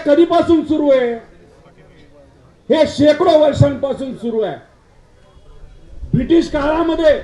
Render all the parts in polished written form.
कधीपासून सुरू आहे? हे शेकडो वर्षांपासून सुरू आहे. ब्रिटिश काळामध्ये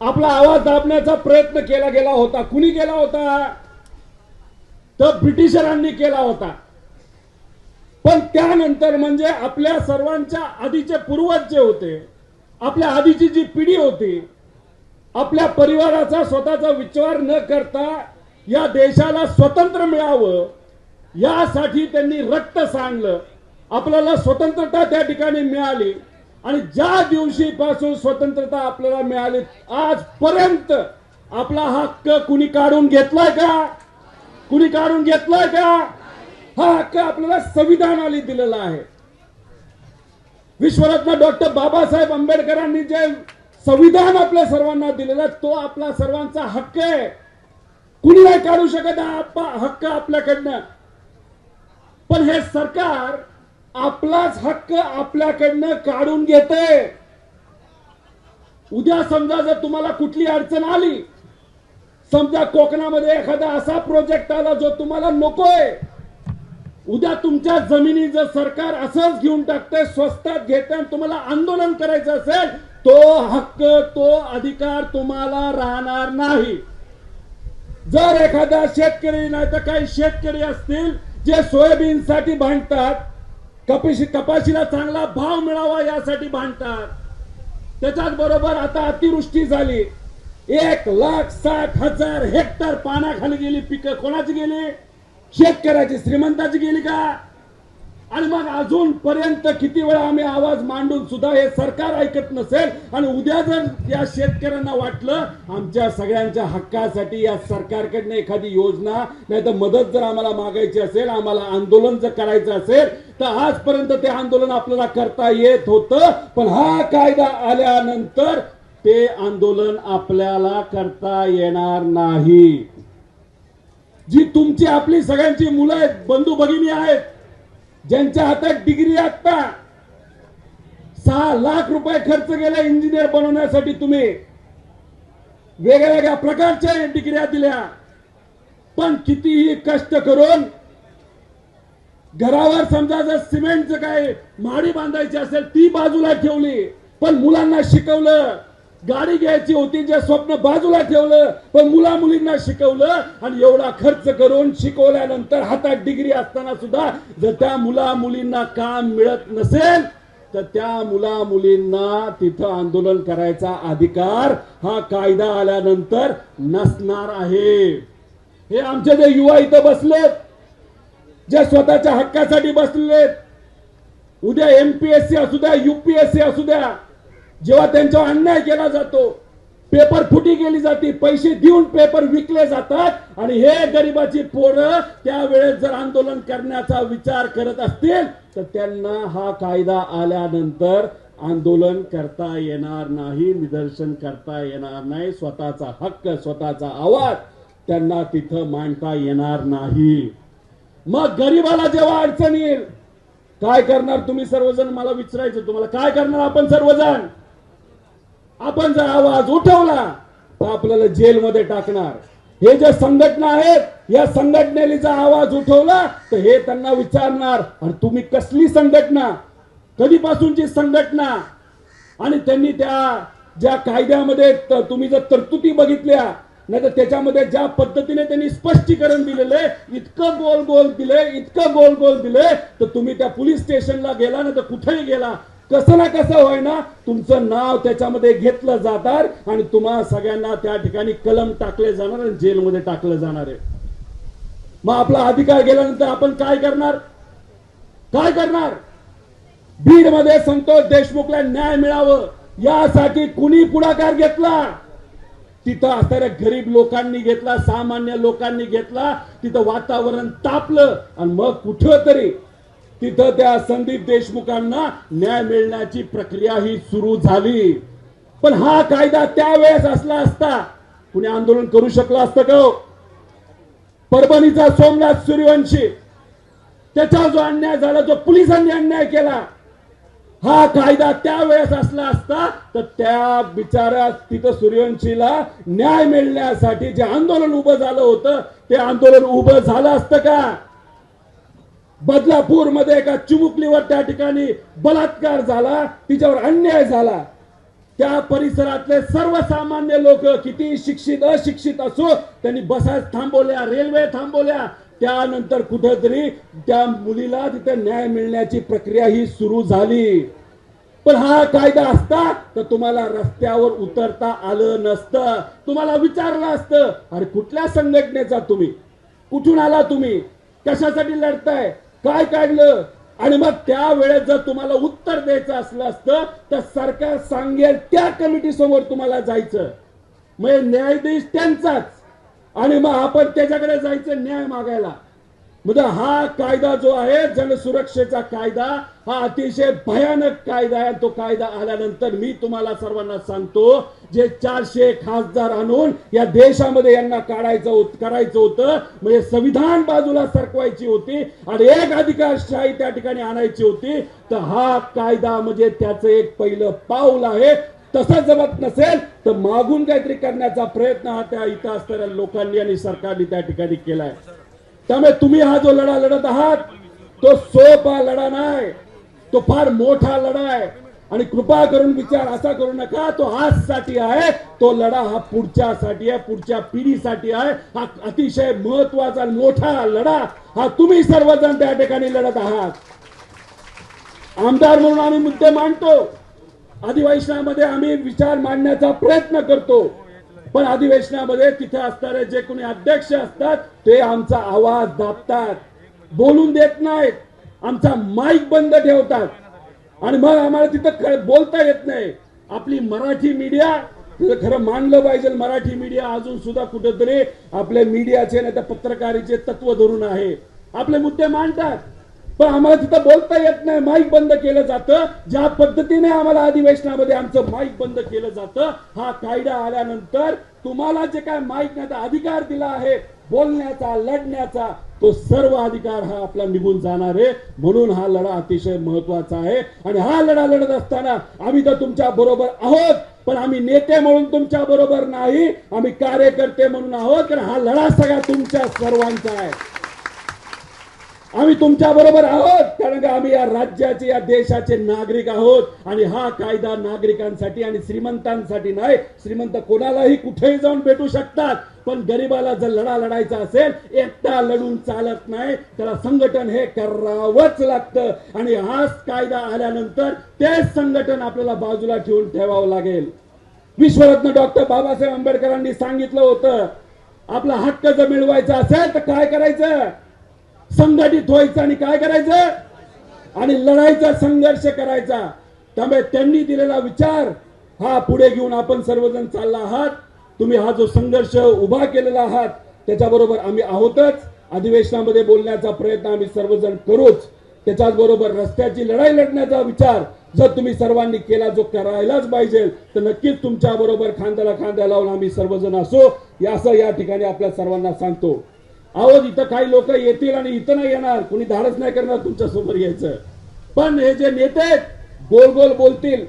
आपला आवाज दाबण्याचा प्रयत्न केला गेला होता. कुणी केला होता? तर ब्रिटिशरांनी केला होता. पण त्यानंतर म्हणजे आपल्या सर्वांच्या आधीचे पूर्वज जे होते, आपल्या आधीची जी पिढी होती, आपल्या परिवाराचा स्वतःचा विचार न करता या देशाला स्वतंत्र मिळावं यासाठी त्यांनी रक्त सांडलं. आपल्याला स्वतंत्रता त्या ठिकाणी मिळाली आणि ज्या दिवशीपासून स्वतंत्रता आपल्याला मिळाली आजपर्यंत आपला हक्क कुणी काढून घेतलाय का? कुणी काढून घेतलाय का? हा हक्क आपल्याला संविधानाने दिलेला आहे. विश्वरत्न डॉक्टर बाबासाहेब आंबेडकरांनी जे संविधान आपल्या सर्वांना दिलेला तो आपला सर्वांचा हक्क आहे. कुणी नाही काढू शकत हक्क आपल्याकडनं. पण हे सरकार आपलाच हक्क आपल्याकडनं काढून घेते. उद्या समजा जर तुम्हाला कुठली अडचण आली, समजा कोकणामध्ये एखादा असा प्रोजेक्ट आला जो तुम्हाला नकोय, उद्या तुमच्या जमिनी जर सरकार असंच घेऊन टाकते, स्वस्तात घेते आणि तुम्हाला आंदोलन करायचं असेल, तो हक्क तो अधिकार तुम्हाला राहणार नाही. जर एखादा शेतकरी नाही तर काही शेतकरी असतील जे सोयाबीनसाठी भांडतात, कपाशीला चांगला भाव मिळावा यासाठी भांडतात, त्याच्याच बरोबर आता अतिवृष्टी झाली, 1,60,000 हेक्टर पाण्याखाली गेली पिकं. कोणाची गेली? शेतकऱ्याची. श्रीमंताची गेली का? आणि मग अजून पर्यंत किती वेळा आम्ही आवाज मांडून सुद्धा हे सरकार ऐकत नसेल आणि उद्या जर या शेतकऱ्यांना वाटलं आमच्या सगळ्यांच्या हक्कासाठी या सरकारकडनं एखादी योजना नाही तर मदत जर आम्हाला मागायची असेल, आम्हाला आंदोलन जर करायचं असेल, तर आजपर्यंत ते आंदोलन आपल्याला करता येत होतं. पण हा कायदा आल्यानंतर ते आंदोलन आपल्याला करता येणार नाही. जी तुमची आपली सगळ्यांची मुलं आहेत, बंधू भगिनी आहेत, ज्यांच्या हातात डिग्री आता 6 लाख रुपये खर्च केला इंजिनियर बनवण्यासाठी, तुम्ही वेगवेगळ्या प्रकारच्या डिग्र्या दिल्या, पण कितीही कष्ट करून घरावर समजा जर सिमेंटचं काय माडी बांधायची असेल ती बाजूला ठेवली, पण मुलांना शिकवलं. गाडी घ्यायची होती जे स्वप्न बाजूला ठेवलं, पण मुला मुलींना शिकवलं. आणि एवढा खर्च करून शिकवल्यानंतर हातात डिग्री असताना सुद्धा जर त्या मुला मुलींना काम मिळत नसेल तर त्या मुला मुलींना तिथं आंदोलन करायचा अधिकार हा कायदा आल्यानंतर नसणार आहे. हे आमचे जे युवा इथं बसलेत, जे स्वतःच्या हक्कासाठी बसलेत, उद्या एमपीएससी असू द्या, यूपीएससी असू द्या, जेव्हा त्यांच्यावर अन्याय केला जातो, पेपर फुटी केली जाते, पैसे देऊन पेपर विकले जातात आणि हे गरिबाची पोरं त्यावेळेस जर आंदोलन करण्याचा विचार करत असतील तर त्यांना हा कायदा आल्यानंतर आंदोलन करता येणार नाही, निदर्शन करता येणार नाही, स्वतःचा हक्क स्वतःचा आवाज त्यांना तिथं मांडता येणार नाही. मग गरिबाला जेव्हा अडचण येईल काय करणार तुम्ही सर्वजण? मला विचारायचं तुम्हाला, काय करणार आपण सर्वजण? आपण जर आवाज उठवला तर आपल्याला जेलमध्ये टाकणार. हे जे संघटना आहेत या संघटनेने जर आवाज उठवला तर हे त्यांना विचारणार आणि तुम्ही कसली संघटना, कधीपासूनची संघटना? आणि त्यांनी त्या ज्या कायद्यामध्ये तुम्ही जर तरतुदी बघितल्या नाही तर त्याच्यामध्ये ज्या पद्धतीने त्यांनी स्पष्टीकरण दिलेले, इतकं गोल गोल दिले, इतकं गोल गोल दिले, तर तुम्ही त्या पोलीस स्टेशनला गेला ना तर कुठेही गेला कसं ना कसं होईना तुमचं नाव त्याच्यामध्ये घेतलं जाणार आणि तुम्हा सगळ्यांना त्या ठिकाणी कलम टाकले जाणार आणि जेलमध्ये टाकलं जाणार आहे. मग आपला अधिकार गेल्यानंतर आपण काय करणार? काय करणार? बीड मध्ये संतोष देशमुखला न्याय मिळावं यासाठी कुणी पुढाकार घेतला? तिथं असणाऱ्या गरीब लोकांनी घेतला, सामान्य लोकांनी घेतला. तिथं वातावरण तापलं आणि मग कुठं तरी तिथं त्या संदीप देशमुखांना न्याय मिळण्याची प्रक्रिया ही सुरू झाली. पण हा कायदा त्यावेळेस असला असता कुणी आंदोलन करू शकलं असतं का? परभणीचा सोमनाथ सूर्यवंशी, त्याचा जो अन्याय झाला, जो पोलिसांनी अन्याय केला, हा कायदा त्यावेळेस असला असता तर त्या बिचारा तिथं सूर्यवंशीला न्याय मिळण्यासाठी जे आंदोलन उभं झालं होतं ते आंदोलन उभं झालं असतं का? बदलापूर मध्ये एका चिमुकलीवर त्या ठिकाणी बलात्कार झाला, तिच्यावर अन्याय झाला. त्या परिसरातले सर्वसामान्य लोक किती शिक्षित अशिक्षित असो त्यांनी बसा थांबवल्या, रेल्वे थांबवल्या. त्यानंतर कुठेतरी त्या मुलीला तिथे न्याय मिळण्याची प्रक्रिया ही सुरू झाली. पण हा कायदा असता तर तुम्हाला रस्त्यावर उतरता आलं नसतं. तुम्हाला विचारलं असतं, अरे कुठल्या संघटनेचा तुम्ही, कुठून आला तुम्ही, कशासाठी लढताय, काय काढलं. आणि मग त्यावेळेस जर तुम्हाला उत्तर द्यायचं असलं असतं तर सरकार सांगेल त्या कमिटी समोर तुम्हाला जायचं, म्हणजे न्यायाधीश त्यांचाच, आणि मग आपण त्याच्याकडे जायचं न्याय मागायला. म्हणजे हा कायदा जो आहे जनसुरक्षेचा कायदा हा अतिशय भयानक कायदा आहे. तो कायदा आल्यानंतर मी तुम्हाला सर्वांना सांगतो, जे 400 खासदार आणून या देशामध्ये यांना करायचं होतं, म्हणजे संविधान बाजूला सरकवायची होती आणि एक अधिकारशाही त्या ठिकाणी आणायची होती, तर हा कायदा म्हणजे त्याचं एक पहिलं पाऊल आहे. तसं जमत नसेल तर मागून काहीतरी करण्याचा प्रयत्न हा त्या इथं असणाऱ्या लोकांनी आणि सरकारने त्या ठिकाणी केलाय. त्यामुळे तुम्ही हा जो लढा लढत आहात तो सोपा लढा नाही, तो फार मोठा लढा आहे. आणि कृपा करून विचार असा करू नका तो आजसाठी आहे, तो लढा हा पुढच्यासाठी आहे, पुढच्या पिढीसाठी आहे. हा अतिशय महत्वाचा मोठा लढा हा तुम्ही सर्वजण त्या ठिकाणी लढत आहात. आमदार म्हणून आम्ही मुद्दे मांडतो, अधिवेशनामध्ये आम्ही विचार मांडण्याचा प्रयत्न करतो, पण अधिवेशनामध्ये तिथे असणारे जे कोणी अध्यक्ष असतात ते आमचा आवाज दाबतात, बोलून देत नाहीत, आमचा माईक बंद ठेवतात आणि मग आम्हाला तिथं बोलता येत नाही. आपली मराठी मीडिया, खरं मानलं पाहिजे, मराठी मीडिया अजून सुद्धा कुठेतरी आपले मीडियाचे नाही तर पत्रकारीचे तत्व धरून आहे, आपले मुद्दे मांडतात, पण आम्हाला तिथं बोलता येत नाही, माईक बंद केलं जातं. ज्या पद्धतीने आम्हाला अधिवेशनामध्ये आमचं माईक बंद केलं जातं, हा कायदा आल्यानंतर तुम्हाला जे काय माईक नाही अधिकार दिला आहे बोलण्याचा, लढण्याचा, तो सर्व अधिकार हा आपला निघून जाणार आहे. म्हणून हा लढा अतिशय महत्वाचा आहे. आणि हा लढा लढत असताना आम्ही तर तुमच्या बरोबर आहोत, पण आम्ही नेते म्हणून तुमच्या बरोबर नाही, आम्ही कार्यकर्ते म्हणून आहोत. कारण हा लढा सगळा तुमच्या सर्वांचा आहे. आम्ही तुमच्या बरोबर आहोत कारण का आम्ही या राज्याचे, या देशाचे नागरिक आहोत. आणि हा कायदा नागरिकांसाठी आणि श्रीमंतांसाठी नाही. श्रीमंत कोणालाही कुठेही जाऊन भेटू शकतात, पण गरीबाला जर लढा लढायचा असेल, एकटा लढून चालत नाही, त्याला संघटन हे करावंच लागतं. आणि हाच कायदा आल्यानंतर तेच संघटन आपल्याला बाजूला ठेवावं लागेल. विश्वरत्न डॉक्टर बाबासाहेब आंबेडकरांनी सांगितलं होतं, आपला हक्क जर मिळवायचा असेल तर काय करायचं, संघटित व्हायचं आणि काय करायचं आणि लढायचा, संघर्ष करायचा. त्यामुळे त्यांनी दिलेला विचार हा पुढे घेऊन आपण सर्वजण चालला आहात. तुम्ही हा जो संघर्ष उभा केलेला आहात त्याच्याबरोबर आम्ही आहोतच. अधिवेशनामध्ये बोलण्याचा प्रयत्न आम्ही सर्वजण करूच. त्याच्याच बरोबर रस्त्याची लढाई लढण्याचा विचार जर तुम्ही सर्वांनी केला, जो करायलाच पाहिजे, तर नक्कीच तुमच्या बरोबर खांद्याला खांदा लावून आम्ही सर्वजण असो, असं या ठिकाणी आपल्या सर्वांना सांगतो. आहोत इथं काही लोक येतील आणि इथं नाही येणार, कोणी धाडच नाही करणार तुमच्या समोर यायचं, पण हे जे नेते गोल गोल बोलतील.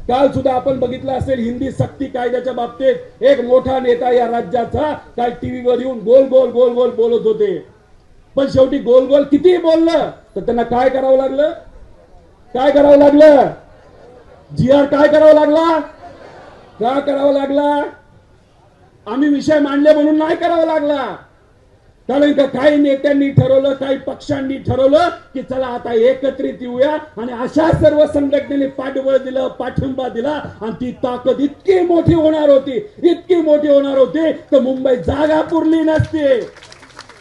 काल सुद्धा आपण बघितलं असेल हिंदी सक्ती कायद्याच्या बाबतीत एक मोठा नेता या राज्याचा काय टीव्हीवर येऊन गोल गोल गोल गोल बोलत होते, पण शेवटी गोल गोल किती बोललं तर त्यांना काय करावं लागलं, काय करावं लागलं, जीआर काय करावं लागला, का करावं लागला, आम्ही विषय मांडले म्हणून नाही करावं लागला. कारण का काही नेत्यांनी ठरवलं, काही पक्षांनी ठरवलं की चला आता एकत्रित येऊया आणि अशा सर्व संघटनेने पाठबळ दिलं, पाठिंबा दिला आणि ती ताकद इतकी मोठी होणार होती, इतकी मोठी होणार होती तर मुंबई जागा पुरली नसते.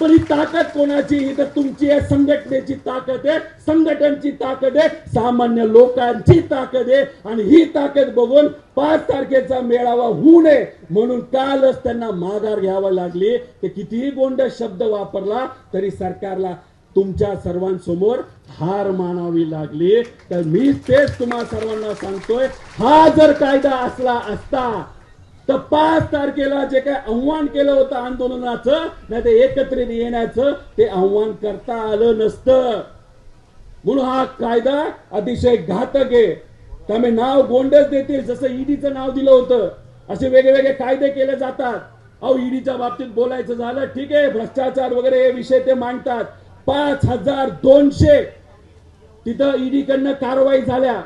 पण ही ताकद कोणाची, ही तर तुमची आहे, संघटनेची ताकद आहे, संघटनेची ताकद आहे, सामान्य लोकांची ताकद आहे. आणि ही ताकद बघून 5 तारखेचा मेळावा होऊ नये म्हणून कालच त्यांना माघार घ्यावी लागली. ते कितीही गोंड शब्द वापरला तरी सरकारला तुमच्या सर्वांसमोर हार मानावी लागली. तर मी तेच तुम्हा सर्वांना सांगतोय, हा जर कायदा असला असता तर 5 तारखेला जे काय आव्हान केलं होतं आंदोलनाचं, नाही ते एकत्रित येण्याचं, ते आव्हान करता आलं नसतं. म्हणून हा कायदा अतिशय घातक आहे. त्यामुळे नाव गोंडच देतील, जसं ईडीचं नाव दिलं होतं, असे वेगवेगळे कायदे केले जातात. अहो ईडीच्या बाबतीत बोलायचं झालं ठीक आहे, भ्रष्टाचार वगैरे हे विषय ते मांडतात, 5200 तिथं ईडी कडनं कारवाई झाल्या.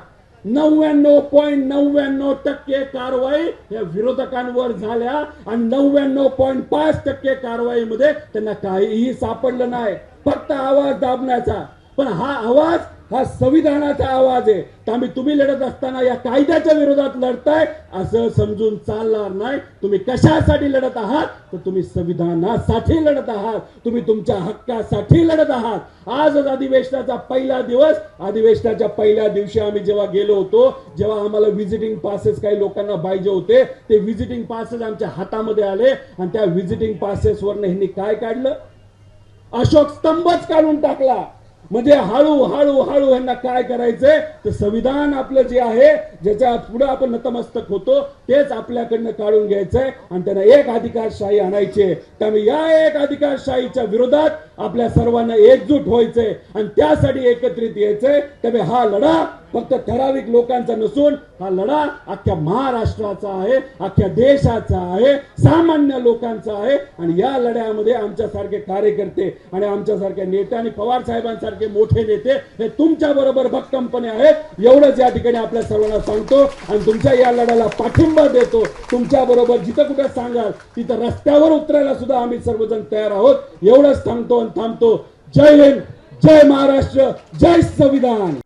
99.99% कारवाई या विरोधकांवर झाल्या आणि 99.5% कारवाईमध्ये त्यांना काहीही सापडलं नाही. फक्त आवाज दाबण्याचा. पण हा आवाज हा संविधानाचा आवाज आहे. त्यामुळे तुम्ही लढत असताना या कायद्याच्या विरोधात लढताय असं समजून चालणार नाही. तुम्ही कशासाठी लढत आहात तर तुम्ही संविधानासाठी लढत आहात. तुम्ही तुमच्या हक्कासाठी लढत आहात. आजच अधिवेशनाचा पहिला दिवस. अधिवेशनाच्या पहिल्या दिवशी आम्ही जेव्हा गेलो होतो, जेव्हा आम्हाला व्हिजिटिंग पासेस काही लोकांना पाहिजे होते, ते व्हिजिटिंग पासेस आमच्या हातामध्ये आले आणि त्या व्हिजिटिंग पासेसवरनं ह्यांनी काय काढलं? अशोक स्तंभच काढून टाकला. म्हणजे हळूहळू यांना काय करायचंय तर संविधान आपलं जे आहे, ज्याच्या पुढे आपण नतमस्तक होतो, तेच आपल्याकडनं काढून घ्यायचंय आणि त्यांना एक अधिकारशाही आणायची. त्यामुळे या एक अधिकारशाहीच्या विरोधात आपल्या सर्वांना एकजूट व्हायचंय आणि त्यासाठी एकत्रित यायचंय. त्यामुळे हा लढा फक्त ठराविक लोकांचा नसून हा लढा अख्ख्या महाराष्ट्राचा आहे, अख्ख्या देशाचा आहे, सामान्य लोकांचा आहे. आणि या लढ्यामध्ये आमच्यासारखे कार्यकर्ते आणि आमच्यासारख्या नेते आणि पवार साहेबांसारखे मोठे नेते हे तुमच्या बरोबर भक्कमपणे आहेत. एवढंच या ठिकाणी आपल्या सर्वांना सांगतो आणि तुमच्या या लढ्याला पाठिंबा देतो. तुमच्या बरोबर जिथं कुठं सांगाल तिथं रस्त्यावर उतरायला सुद्धा आम्ही सर्वजण तयार आहोत. एवढंच सांगतो आणि थांबतो. जय हिंद, जय महाराष्ट्र, जय संविधान.